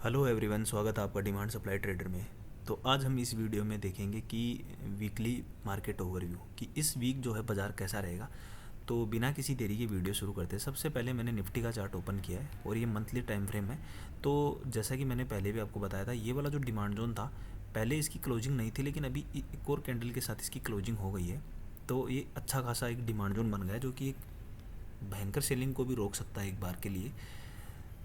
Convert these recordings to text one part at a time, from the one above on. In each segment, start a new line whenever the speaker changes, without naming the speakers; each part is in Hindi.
हेलो एवरीवन, स्वागत है आपका डिमांड सप्लाई ट्रेडर में। तो आज हम इस वीडियो में देखेंगे कि वीकली मार्केट ओवरव्यू कि इस वीक जो है बाज़ार कैसा रहेगा। तो बिना किसी देरी के वीडियो शुरू करते हैं। सबसे पहले मैंने निफ्टी का चार्ट ओपन किया है और ये मंथली टाइम फ्रेम है। तो जैसा कि मैंने पहले भी आपको बताया था, ये वाला जो डिमांड जोन था, पहले इसकी क्लोजिंग नहीं थी, लेकिन अभी एक और कैंडल के साथ इसकी क्लोजिंग हो गई है। तो ये अच्छा खासा एक डिमांड जोन बन गया है, जो कि एक भयंकर सेलिंग को भी रोक सकता है एक बार के लिए।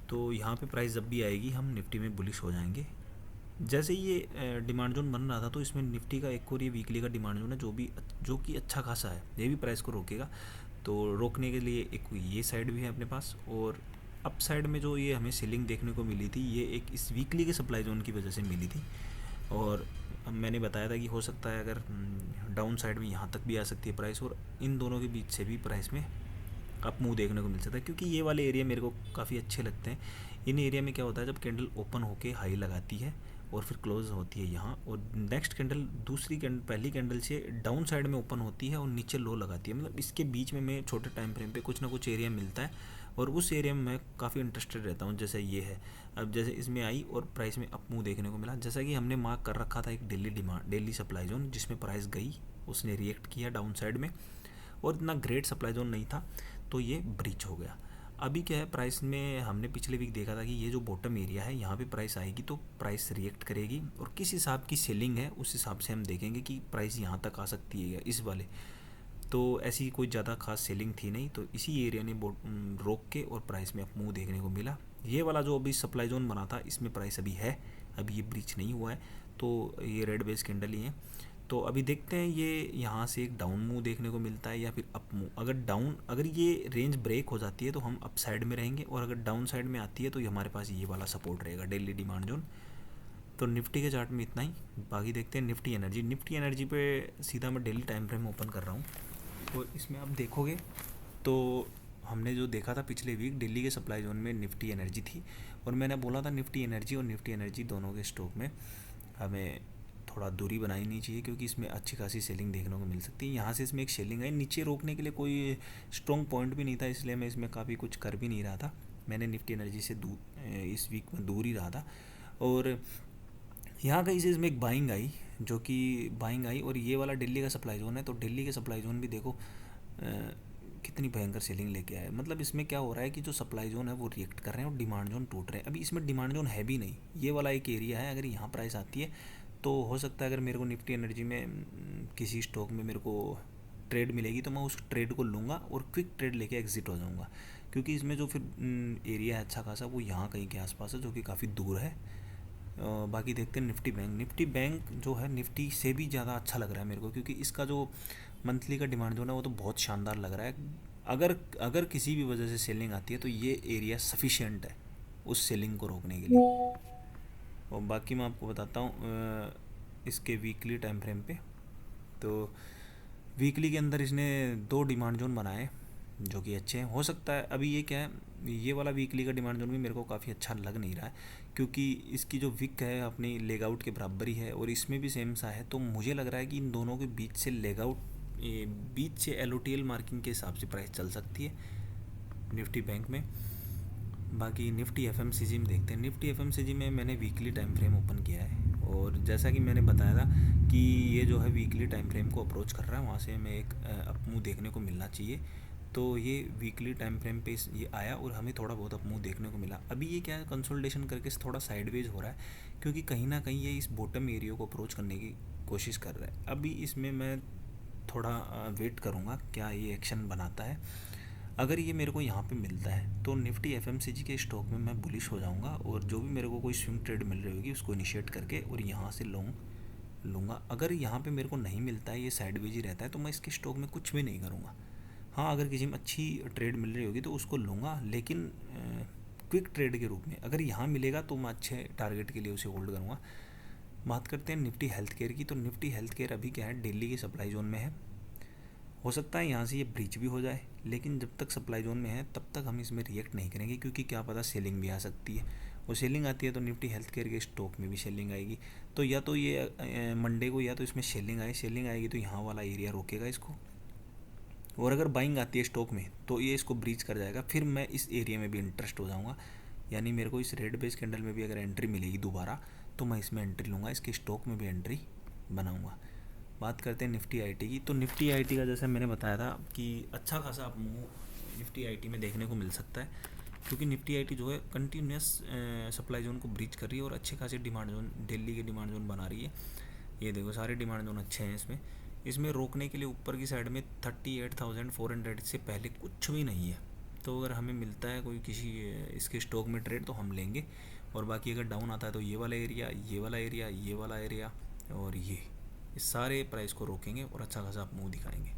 तो यहाँ पे प्राइस जब भी आएगी हम निफ्टी में बुलिश हो जाएंगे। जैसे ये डिमांड जोन बन रहा था, तो इसमें निफ्टी का एक और ये वीकली का डिमांड जोन है, जो कि अच्छा खासा है, ये भी प्राइस को रोकेगा। तो रोकने के लिए एक ये साइड भी है अपने पास, और अप साइड में जो ये हमें सेलिंग देखने को मिली थी, ये एक इस वीकली के सप्लाई जोन की वजह से मिली थी। और अब मैंने बताया था कि हो सकता है अगर डाउन साइड में यहाँ तक भी आ सकती है प्राइस, और इन दोनों के बीच से भी प्राइस में अप मूव देखने को मिल सकता है, क्योंकि ये वाले एरिया मेरे को काफ़ी अच्छे लगते हैं। इन एरिया में क्या होता है, जब कैंडल ओपन होके हाई लगाती है और फिर क्लोज होती है यहाँ, और नेक्स्ट कैंडल दूसरी कैंडल पहली कैंडल से डाउन साइड में ओपन होती है और नीचे लो लगाती है, मतलब इसके बीच में मैं छोटे टाइम फ्रेम पे कुछ ना कुछ एरिया मिलता है, और उस एरिया में मैं काफ़ी इंटरेस्टेड रहता हूँ। जैसे ये है, अब जैसे इसमें आई और प्राइस में अप मूव देखने को मिला, जैसा कि हमने मार्क कर रखा था एक डेली सप्लाई जोन, जिसमें प्राइस गई, उसने रिएक्ट किया डाउन साइड में, और इतना ग्रेट सप्लाई जोन नहीं था, तो ये ब्रीच हो गया। अभी क्या है, प्राइस में हमने पिछले वीक देखा था कि ये जो बॉटम एरिया है, यहाँ पे प्राइस आएगी तो प्राइस रिएक्ट करेगी, और किस हिसाब की सेलिंग है उस हिसाब से हम देखेंगे कि प्राइस यहाँ तक आ सकती है इस वाले। तो ऐसी कोई ज़्यादा खास सेलिंग थी नहीं, तो इसी एरिया ने रोक के और प्राइस में अप मूव देखने को मिला। ये वाला जो अभी सप्लाई जोन बना था, इसमें प्राइस अभी है, अभी ये ब्रीच नहीं हुआ है, तो ये रेड बेस कैंडल ही है। तो अभी देखते हैं ये यहाँ से एक डाउन मूव देखने को मिलता है या फिर अप मूव। अगर ये रेंज ब्रेक हो जाती है तो हम अप साइड में रहेंगे, और अगर डाउन साइड में आती है तो ये हमारे पास ये वाला सपोर्ट रहेगा, डेली डिमांड जोन। तो निफ्टी के चार्ट में इतना ही। बाकी देखते हैं निफ्टी एनर्जी पे सीधा मैं डेली टाइम फ्रेम ओपन कर रहा हूँ। तो इसमें आप देखोगे तो हमने जो देखा था पिछले वीक, दिल्ली के सप्लाई जोन में निफ्टी एनर्जी थी, और मैंने बोला था निफ्टी एनर्जी और निफ्टी एनर्जी दोनों के स्टॉक में हमें थोड़ा दूरी बनानी नहीं चाहिए, क्योंकि इसमें अच्छी खासी सेलिंग देखने को मिल सकती है। यहाँ से इसमें एक सेलिंग आई, नीचे रोकने के लिए कोई स्ट्रॉन्ग पॉइंट भी नहीं था, इसलिए मैं इसमें काफ़ी कुछ कर भी नहीं रहा था। मैंने निफ्टी एनर्जी से इस वीक में दूर ही रहा था। और यहाँ कहीं से इसमें एक बाइंग आई, और ये वाला दिल्ली का सप्लाई जोन है, तो दिल्ली के सप्लाई जोन भी देखो कितनी भयंकर सेलिंग लेके आए। मतलब इसमें क्या हो रहा है कि जो सप्लाई जोन है वो रिएक्ट कर रहे हैं और डिमांड जोन टूट रहे हैं। अभी इसमें डिमांड जोन है भी नहीं, ये वाला एक एरिया है। अगर यहाँ प्राइस आती है तो हो सकता है, अगर मेरे को निफ्टी एनर्जी में किसी स्टॉक में मेरे को ट्रेड मिलेगी, तो मैं उस ट्रेड को लूँगा और क्विक ट्रेड लेके एग्जिट हो जाऊँगा, क्योंकि इसमें जो फिर एरिया है अच्छा खासा, वो यहाँ कहीं के आसपास है, जो कि काफ़ी दूर है। बाकी देखते हैं निफ्टी बैंक जो है निफ्टी से भी ज़्यादा अच्छा लग रहा है मेरे को, क्योंकि इसका जो मंथली का डिमांड जो है वो तो बहुत शानदार लग रहा है। अगर अगर किसी भी वजह से सेलिंग आती है तो ये एरिया सफिशिएंट है उस सेलिंग को रोकने के लिए। और बाकी मैं आपको बताता हूँ इसके वीकली टाइम फ्रेम पे। तो वीकली के अंदर इसने 2 डिमांड जोन बनाए, जो कि अच्छे हैं। हो सकता है अभी ये क्या है, ये वाला वीकली का डिमांड जोन भी मेरे को काफ़ी अच्छा लग नहीं रहा है, क्योंकि इसकी जो विक है अपनी लेग आउट के बराबर ही है, और इसमें भी सेम सा है। तो मुझे लग रहा है कि इन दोनों के बीच से बीच से एल मार्किंग के हिसाब से प्राइस चल सकती है निफ्टी बैंक में। बाकी निफ्टी एफएमसीजी में देखते हैं। निफ्टी एफएमसीजी में मैंने वीकली टाइम फ्रेम ओपन किया है, और जैसा कि मैंने बताया था कि ये जो है वीकली टाइम फ्रेम को अप्रोच कर रहा है, वहाँ से हमें एक अप मूव देखने को मिलना चाहिए। तो ये वीकली टाइम फ्रेम पे ये आया और हमें थोड़ा बहुत अप मूव देखने को मिला। अभी ये क्या है, कंसोलिडेशन करके थोड़ा साइडवेज हो रहा है, क्योंकि कहीं ना कहीं ये इस बॉटम एरिया को अप्रोच करने की कोशिश कर रहा है। अभी इसमें मैं थोड़ा वेट करूँगा क्या ये एक्शन बनाता है। अगर ये मेरे को यहाँ पे मिलता है तो निफ्टी एफएमसीजी के स्टॉक में मैं बुलिश हो जाऊँगा, और जो भी मेरे को कोई स्विंग ट्रेड मिल रही होगी उसको इनिशिएट करके और यहाँ से लॉन्ग लूँगा। अगर यहाँ पे मेरे को नहीं मिलता है, ये साइडवेज ही रहता है, तो मैं इसके स्टॉक में कुछ भी नहीं करूँगा। हाँ, अगर किसी में अच्छी ट्रेड मिल रही होगी तो उसको लूँगा, लेकिन क्विक ट्रेड के रूप में। अगर यहाँ मिलेगा तो मैं अच्छे टारगेट के लिए उसे होल्ड करूँगा। बात करते हैं निफ्टी हेल्थ केयर की। तो निफ्टी हेल्थ केयर अभी क्या है, दिल्ली के सप्लाई जोन में है। हो सकता है यहाँ से ये ब्रीच भी हो जाए, लेकिन जब तक सप्लाई जोन में है तब तक हम इसमें रिएक्ट नहीं करेंगे, क्योंकि क्या पता सेलिंग भी आ सकती है। और सेलिंग आती है तो निफ्टी हेल्थ केयर के स्टॉक में भी सेलिंग आएगी। तो या तो ये मंडे को या तो इसमें सेलिंग आएगी तो यहाँ वाला एरिया रोकेगा इसको, और अगर बाइंग आती है स्टॉक में तो ये इसको ब्रीच कर जाएगा, फिर मैं इस एरिया में भी इंटरेस्ट हो जाऊँगा। यानी मेरे को इस रेड बेस कैंडल में भी अगर एंट्री मिलेगी दोबारा तो मैं इसमें एंट्री लूँगा, इसके स्टॉक में भी एंट्री बनाऊँगा। बात करते हैं निफ्टी आईटी की। तो निफ्टी आईटी का जैसे मैंने बताया था कि अच्छा खासा आप निफ्टी आईटी में देखने को मिल सकता है, क्योंकि निफ्टी आईटी जो है कंटिन्यूस सप्लाई जोन को ब्रीच कर रही है और अच्छे खासे डिमांड जोन, दिल्ली के डिमांड जोन बना रही है। ये देखो सारे डिमांड जोन अच्छे हैं इसमें रोकने के लिए ऊपर की साइड में 38,400 से पहले कुछ भी नहीं है। तो अगर हमें मिलता है कोई किसी इसके स्टॉक में ट्रेड तो हम लेंगे, और बाकी अगर डाउन आता है तो ये वाला एरिया, ये वाला एरिया, ये वाला एरिया और ये इस सारे प्राइस को रोकेंगे और अच्छा खासा आप मुँह दिखाएंगे।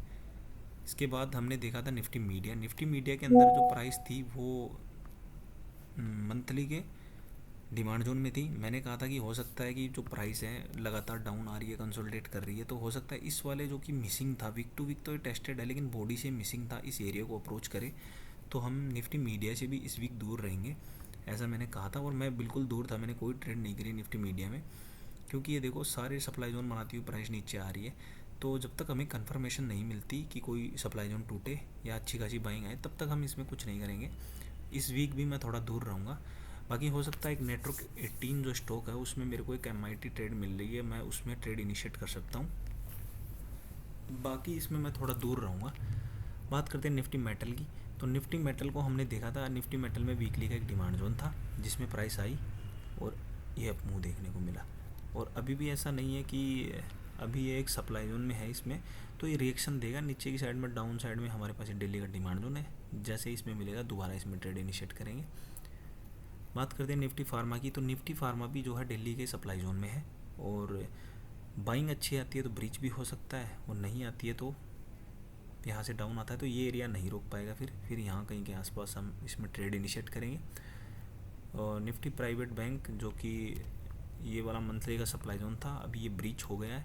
इसके बाद हमने देखा था निफ्टी मीडिया। निफ्टी मीडिया के अंदर जो प्राइस थी वो मंथली के डिमांड जोन में थी। मैंने कहा था कि हो सकता है कि जो प्राइस है लगातार डाउन आ रही है, कंसोलिडेट कर रही है, तो हो सकता है इस वाले जो कि मिसिंग था, वीक टू वीक तो ये टेस्टेड है लेकिन बॉडी से मिसिंग था, इस एरिया को अप्रोच करे तो हम निफ्टी मीडिया से भी इस वीक दूर रहेंगे, ऐसा मैंने कहा था। और मैं बिल्कुल दूर था, मैंने कोई ट्रेड नहीं करी निफ्टी मीडिया में, क्योंकि ये देखो सारे सप्लाई जोन बनाती हुई प्राइस नीचे आ रही है। तो जब तक हमें कंफर्मेशन नहीं मिलती कि कोई सप्लाई जोन टूटे या अच्छी खासी बाइंग आए, तब तक हम इसमें कुछ नहीं करेंगे। इस वीक भी मैं थोड़ा दूर रहूँगा। बाकी हो सकता है एक नेटवर्क 18 जो स्टॉक है उसमें मेरे को एक MIT ट्रेड मिल रही है, मैं उसमें ट्रेड इनिशिएट कर सकता हूँ। बाकी इसमें मैं थोड़ा दूर रहूँगा। बात करते हैं निफ्टी मेटल की। तो निफ्टी मेटल को हमने देखा था, निफ्टी मेटल में वीकली का एक डिमांड जोन था जिसमें प्राइस आई और ये अप मूव देखने को मिला। और अभी भी ऐसा नहीं है कि अभी ये एक सप्लाई जोन में है, इसमें तो ये रिएक्शन देगा नीचे की साइड में, डाउन साइड में हमारे पास दिल्ली का डिमांड जोन है, जैसे इसमें मिलेगा दोबारा इसमें ट्रेड इनिशिएट करेंगे। बात करते हैं निफ्टी फार्मा की। तो निफ्टी फार्मा भी जो है दिल्ली के सप्लाई जोन में है और बाइंग अच्छी आती है तो ब्रीच भी हो सकता है, और नहीं आती है तो यहाँ से डाउन आता है तो ये एरिया नहीं रोक पाएगा, फिर यहाँ कहीं के आसपास हम इसमें ट्रेड इनिशिएट करेंगे। और निफ्टी प्राइवेट बैंक जो कि ये वाला मंथली का सप्लाई जोन था, अभी ये ब्रीच हो गया है,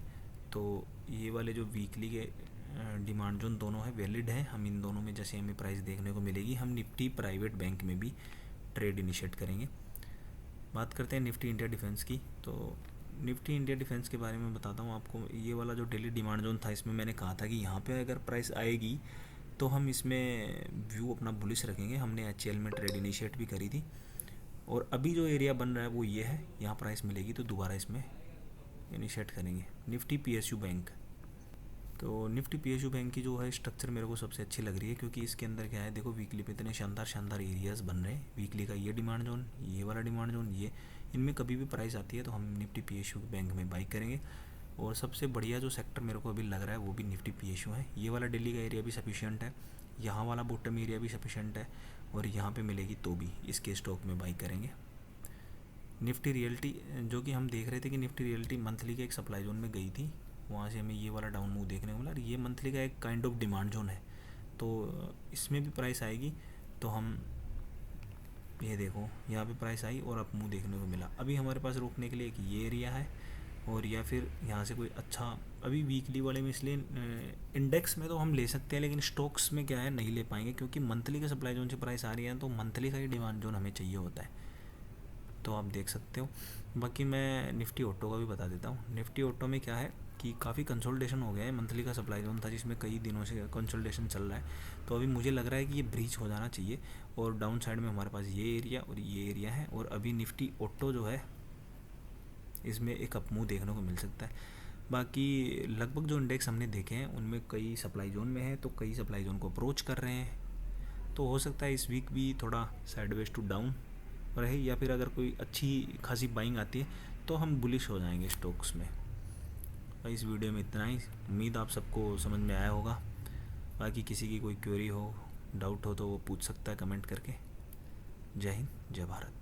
तो ये वाले जो वीकली के डिमांड जोन दोनों है वैलिड है। हम इन दोनों में जैसे हमें प्राइस देखने को मिलेगी, हम निफ्टी प्राइवेट बैंक में भी ट्रेड इनिशिएट करेंगे। बात करते हैं निफ्टी इंडिया डिफेंस की। तो निफ्टी इंडिया डिफेंस के बारे में बताता हूँ आपको। ये वाला जो डेली डिमांड जोन था, इसमें मैंने कहा था कि यहाँ पे अगर प्राइस आएगी तो हम इसमें व्यू अपना बुलिश रखेंगे। हमने HCL में ट्रेड इनिशिएट भी करी थी, और अभी जो एरिया बन रहा है वो ये है, यहाँ प्राइस मिलेगी तो दोबारा इसमें इनिशिएट करेंगे। Nifty PSU bank. तो निफ्टी PSU बैंक की जो है स्ट्रक्चर मेरे को सबसे अच्छी लग रही है, क्योंकि इसके अंदर क्या है, देखो वीकली पे इतने शानदार एरियाज़ बन रहे हैं। वीकली का ये डिमांड जोन, ये वाला डिमांड जोन, ये इनमें कभी भी प्राइस आती है तो हम निफ्टी PSU बैंक में बाई करेंगे। और सबसे बढ़िया जो सेक्टर मेरे को अभी लग रहा है वो भी निफ्टी PSU है। ये वाला दिल्ली का एरिया भी सफिशिएंट है, यहाँ वाला बॉटम एरिया भी सफिशिएंट है, और यहाँ पे मिलेगी तो भी इसके स्टॉक में बाई करेंगे। निफ्टी रियल्टी, जो कि हम देख रहे थे कि निफ्टी रियल्टी मंथली के एक सप्लाई जोन में गई थी, वहाँ से हमें ये वाला डाउन मूव देखने को मिला। ये मंथली का एक काइंड ऑफ डिमांड जोन है, तो इसमें भी प्राइस आएगी तो हम ये देखो यहाँ पे प्राइस आई और अप मूव देखने को मिला। अभी हमारे पास रोकने के लिए एक ये एरिया है, और या फिर यहाँ से कोई अच्छा, अभी वीकली वाले में इसलिए इंडेक्स में तो हम ले सकते हैं, लेकिन स्टॉक्स में क्या है नहीं ले पाएंगे, क्योंकि मंथली के सप्लाई जोन से प्राइस आ रही है, तो मंथली का ही डिमांड जोन हमें चाहिए होता है, तो आप देख सकते हो। बाकी मैं निफ्टी ऑटो का भी बता देता हूँ। निफ्टी ऑटो में क्या है कि काफ़ी कंसोलिडेशन हो गया है। मंथली का सप्लाई जोन था जिसमें कई दिनों से कंसोलिडेशन चल रहा है, तो अभी मुझे लग रहा है कि ये ब्रीच हो जाना चाहिए, और डाउन साइड में हमारे पास ये एरिया और ये एरिया है, और अभी निफ्टी ऑटो जो है इसमें एक अप मूव देखने को मिल सकता है। बाकी लगभग जो इंडेक्स हमने देखे हैं उनमें कई सप्लाई जोन में है, तो कई सप्लाई जोन को अप्रोच कर रहे हैं, तो हो सकता है इस वीक भी थोड़ा साइडवेज टू डाउन रहे, या फिर अगर कोई अच्छी खासी बाइंग आती है तो हम बुलिश हो जाएंगे स्टॉक्स में। भाई इस वीडियो में इतना ही, उम्मीद आप सबको समझ में आया होगा। बाकी किसी की कोई क्वेरी हो, डाउट हो तो वो पूछ सकता है कमेंट करके। जय हिंद, जय भारत।